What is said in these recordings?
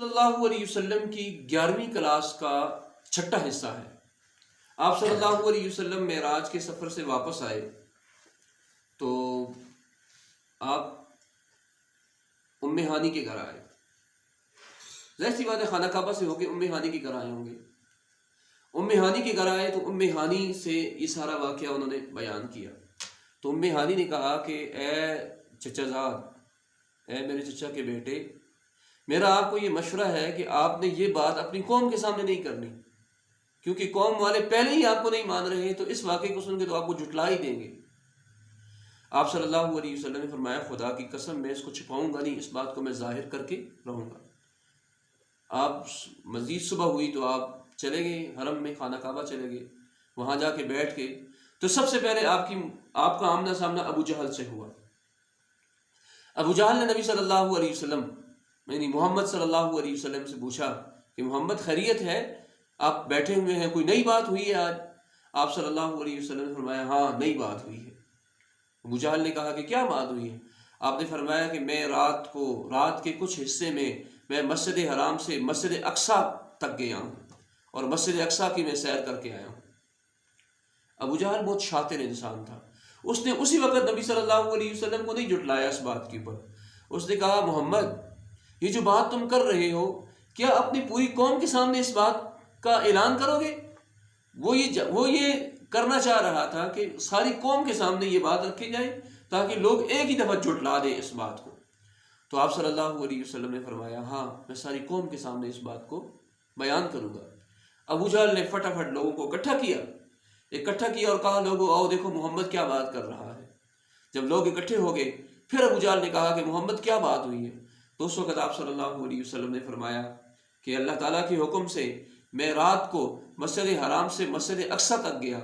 صلی اللہ علیہ وسلم کی 11ویں کلاس کا چھٹا حصہ ہے۔ آپ صلی اللہ علیہ وسلم معراج کے سفر سے واپس آئے تو آپ ام ہانی کے گھر آئے۔ ظاہر سی بات ہے خانہ کعبہ سے ہو کے ام ہانی کے گھر آئے ہوں گے۔ ام ہانی کے گھر آئے تو ام ہانی سے یہ سارا واقعہ انہوں نے بیان کیا۔ تو ام ہانی نے کہا کہ اے چچا زاد، اے میرے چچا کے بیٹے، میرا آپ کو یہ مشورہ ہے کہ آپ نے یہ بات اپنی قوم کے سامنے نہیں کرنی، کیونکہ قوم والے پہلے ہی آپ کو نہیں مان رہے ہیں، تو اس واقعے کو سن کے تو آپ کو جھٹلا ہی دیں گے۔ آپ صلی اللہ علیہ وسلم نے فرمایا خدا کی قسم میں اس کو چھپاؤں گا نہیں، اس بات کو میں ظاہر کر کے رہوں گا۔ آپ مزید صبح ہوئی تو آپ چلے گئے حرم میں، خانہ کعبہ چلے گئے، وہاں جا کے بیٹھ کے تو سب سے پہلے آپ کا آمنا سامنا ابو جہل سے ہوا۔ ابو جہل نے نبی صلی اللہ علیہ وسلم یعنی محمد صلی اللہ علیہ وسلم سے پوچھا کہ محمد خیریت ہے؟ آپ بیٹھے ہوئے ہیں، کوئی نئی بات ہوئی ہے آج؟ آپ صلی اللہ علیہ وسلم نے فرمایا ہاں نئی بات ہوئی ہے۔ ابو جہل نے کہا کہ کیا بات ہوئی ہے؟ آپ نے فرمایا کہ میں رات کے کچھ حصے میں مسجد حرام سے مسجد اقصی تک گیا ہوں اور مسجد اقصی کی میں سیر کر کے آیا ہوں۔ ابو جہل بہت شاطر انسان تھا، اس نے اسی وقت نبی صلی اللہ علیہ وسلم کو نہیں جھٹلایا اس بات کے اوپر۔ اس نے کہا محمد یہ جو بات تم کر رہے ہو، کیا اپنی پوری قوم کے سامنے اس بات کا اعلان کرو گے؟ وہ یہ کرنا چاہ رہا تھا کہ ساری قوم کے سامنے یہ بات رکھی جائے تاکہ لوگ ایک ہی دفعہ جھٹلا دیں اس بات کو۔ تو آپ صلی اللہ علیہ وسلم نے فرمایا ہاں میں ساری قوم کے سامنے اس بات کو بیان کروں گا۔ ابو جہل نے فٹافٹ لوگوں کو اکٹھا کیا اور کہا لوگوں آؤ دیکھو محمد کیا بات کر رہا ہے۔ جب لوگ اکٹھے ہو گئے پھر ابو جہل نے کہا کہ محمد کیا بات ہوئی ہے؟ تو اس وقت آپ صلی اللہ علیہ وسلم نے فرمایا کہ اللہ تعالیٰ کے حکم سے میں رات کو مسجد حرام سے مسجد اقصی تک گیا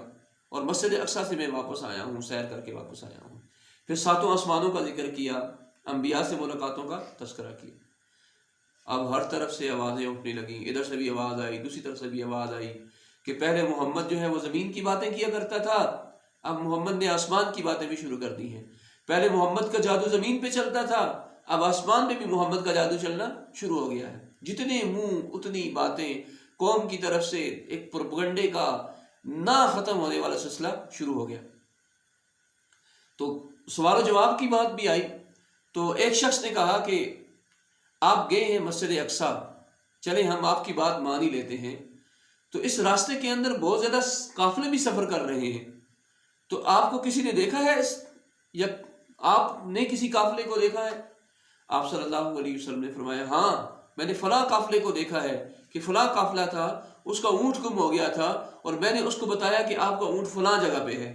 اور مسجد اقصی سے میں واپس آیا ہوں، سیر کر کے واپس آیا ہوں۔ پھر 7 آسمانوں کا ذکر کیا، انبیاء سے ملاقاتوں کا تذکرہ کیا۔ اب ہر طرف سے آوازیں اٹھنے لگیں، ادھر سے بھی آواز آئی، دوسری طرف سے بھی آواز آئی کہ پہلے محمد جو ہے وہ زمین کی باتیں کیا کرتا تھا، اب محمد نے آسمان کی باتیں بھی شروع کر دی ہیں۔ پہلے محمد کا جادو زمین پہ چلتا تھا، اب آسمان پہ بھی محمد کا جادو چلنا شروع ہو گیا ہے۔ جتنے منہ اتنی باتیں، قوم کی طرف سے ایک پروپیگنڈے کا نہ ختم ہونے والا سلسلہ شروع ہو گیا۔ تو سوال و جواب کی بات بھی آئی تو ایک شخص نے کہا کہ آپ گئے ہیں مسجد اقصی، چلیں ہم آپ کی بات مان ہی لیتے ہیں، تو اس راستے کے اندر بہت زیادہ قافلے بھی سفر کر رہے ہیں، تو آپ کو کسی نے دیکھا ہے یا آپ نے کسی قافلے کو دیکھا ہے؟ آپ صلی اللہ علیہ وسلم نے فرمایا ہاں میں نے فلاں قافلے کو دیکھا ہے کہ فلاں قافلہ تھا، اس کا اونٹ گم ہو گیا تھا اور میں نے اس کو بتایا کہ آپ کا اونٹ فلاں جگہ پہ ہے،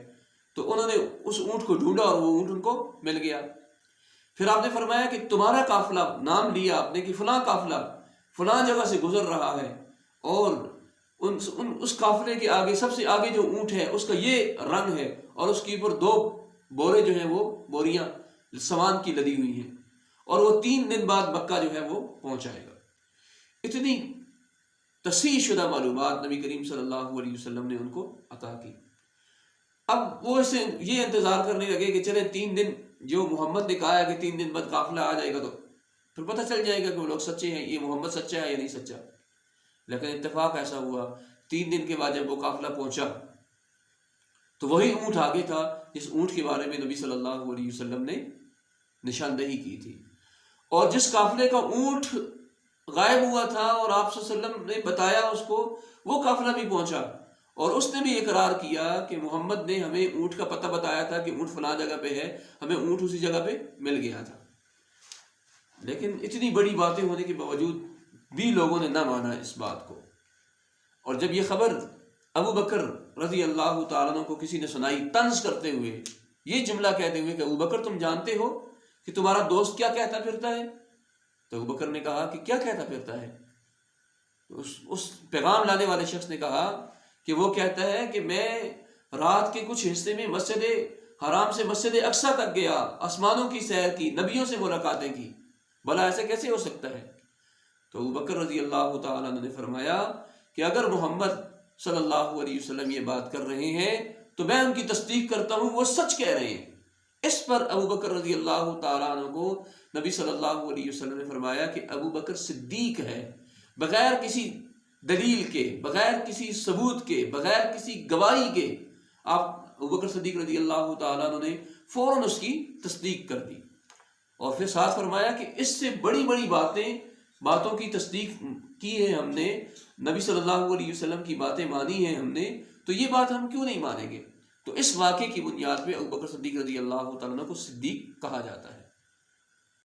تو انہوں نے اس اونٹ کو ڈھونڈا اور وہ اونٹ ان کو مل گیا۔ پھر آپ نے فرمایا کہ تمہارا قافلہ، نام لیا آپ نے کہ فلاں قافلہ فلاں جگہ سے گزر رہا ہے اور اس قافلے کے آگے سب سے آگے جو اونٹ ہے اس کا یہ رنگ ہے اور اس کے اوپر 2 بورے جو ہیں وہ بوریاں سامان کی لدی ہوئی ہیں اور وہ 3 دن بعد مکہ جو ہے وہ پہنچائے گا۔ اتنی تصحیح شدہ معلومات نبی کریم صلی اللہ علیہ وسلم نے ان کو عطا کی۔ اب وہ اسے یہ انتظار کرنے لگے کہ چلے 3 دن، جو محمد نے کہا ہے کہ 3 دن بعد قافلہ آ جائے گا تو پھر پتہ چل جائے گا کہ وہ لوگ سچے ہیں، یہ محمد سچا ہے یا نہیں سچا۔ لیکن اتفاق ایسا ہوا 3 دن کے بعد جب وہ قافلہ پہنچا تو وہی اونٹ آگے تھا جس اونٹ کے بارے میں نبی صلی اللہ علیہ وسلم نے نشاندہی کی تھی، اور جس قافلے کا اونٹ غائب ہوا تھا اور آپ صلی اللہ علیہ وسلم نے بتایا اس کو، وہ قافلہ بھی پہنچا اور اس نے بھی اقرار کیا کہ محمد نے ہمیں اونٹ کا پتہ بتایا تھا کہ اونٹ فلاں جگہ پہ ہے، ہمیں اونٹ اسی جگہ پہ مل گیا تھا۔ لیکن اتنی بڑی باتیں ہونے کے باوجود بھی لوگوں نے نہ مانا اس بات کو، اور جب یہ خبر ابو بکر رضی اللہ تعالیٰ عنہ کو کسی نے سنائی، طنز کرتے ہوئے، یہ جملہ کہتے ہوئے کہ ابو بکر تم جانتے ہو کہ تمہارا دوست کیا کہتا پھرتا ہے؟ تو ابو بکر نے کہا کہ کیا کہتا پھرتا ہے؟ اس پیغام لانے والے شخص نے کہا کہ وہ کہتا ہے کہ میں رات کے کچھ حصے میں مسجد حرام سے مسجد اقصی تک گیا، آسمانوں کی سیر کی، نبیوں سے ملاقاتیں کی، بھلا ایسا کیسے ہو سکتا ہے؟ تو ابو بکر رضی اللہ تعالیٰ عنہ نے فرمایا کہ اگر محمد صلی اللہ علیہ وسلم یہ بات کر رہے ہیں تو میں ان کی تصدیق کرتا ہوں، وہ سچ کہہ رہے ہیں، اس پر ابو بکر رضی اللہ تعالیٰ عنہ کو نبی صلی اللہ علیہ وسلم نے فرمایا کہ ابو بکر صدیق ہے، بغیر کسی دلیل کے، بغیر کسی ثبوت کے، بغیر کسی گواہی کے آپ ابو بکر صدیق رضی اللہ تعالیٰ عنہ نے فوراً اس کی تصدیق کر دی، اور پھر ساتھ فرمایا کہ اس سے بڑی بڑی باتوں کی تصدیق کی ہے ہم نے، نبی صلی اللہ علیہ وسلم کی باتیں مانی ہیں ہم نے، تو یہ بات ہم کیوں نہیں مانیں گے؟ تو اس واقعے کی بنیاد پہ ابو بکر صدیق رضی اللہ تعالیٰ عنہ کو صدیق کہا جاتا ہے۔